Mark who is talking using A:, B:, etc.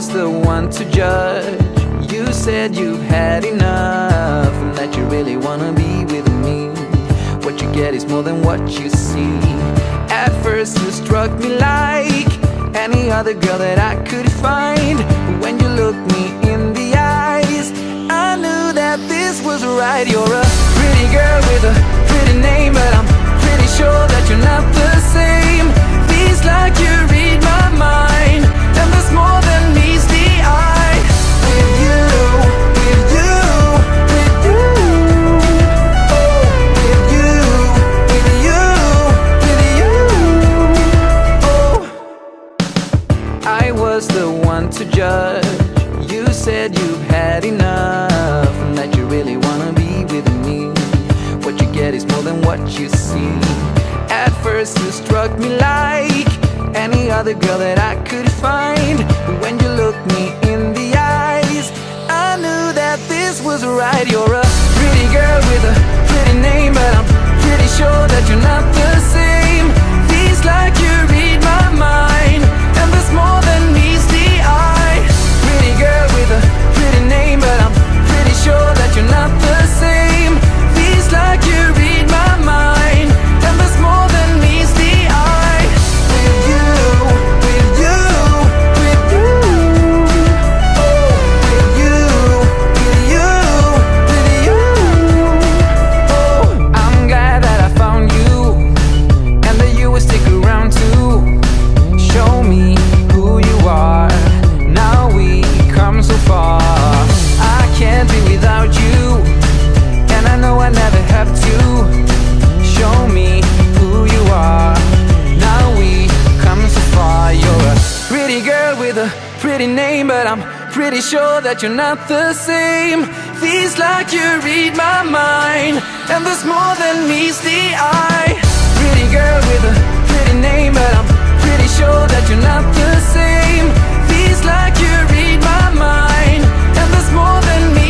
A: was the one to judge. You said you've had enough and that you really wanna be with me. What you get is more than what you see. At first you struck me like any other girl that I could find. But when you looked me in the eyes, I knew that this was right. You're a pretty girl with a pretty name, but I'm pretty sure that you're not the same. Feels like you read my mind, and there's more than meets the eye. With you, with you, with you, oh, with you, with you, with you, oh. I was the one to judge. You said you've had enough and that you really wanna be with me. What you get is more than what you see. At first you struck me like any other girl that I could find. But when you looked me in the eyes, I knew that this was right. You're a pretty girl with a pretty name, but I'm pretty sure that you're not the same. Feels like you read my mind, and there's more than meets the eye. Pretty girl with a pretty name, but I'm pretty sure that you're not the same. Feels like you read my mind, and there's more than meets the eye. With you, with you, with you, oh, with you, with you, with you, oh. I'm glad that I found you, and that you will stick around too. Show me who you are. Now we come so far. I can't be without you, and I know I never have to. Show me who you are. Now we come so far. You're a pretty girl with a pretty name, but I'm pretty sure that you're not the same. Feels like you read my mind, and there's more than meets the eye. Pretty girl with a pretty name, but I'm pretty sure that you're not the same. Feels like you read my mind, and there's more than meets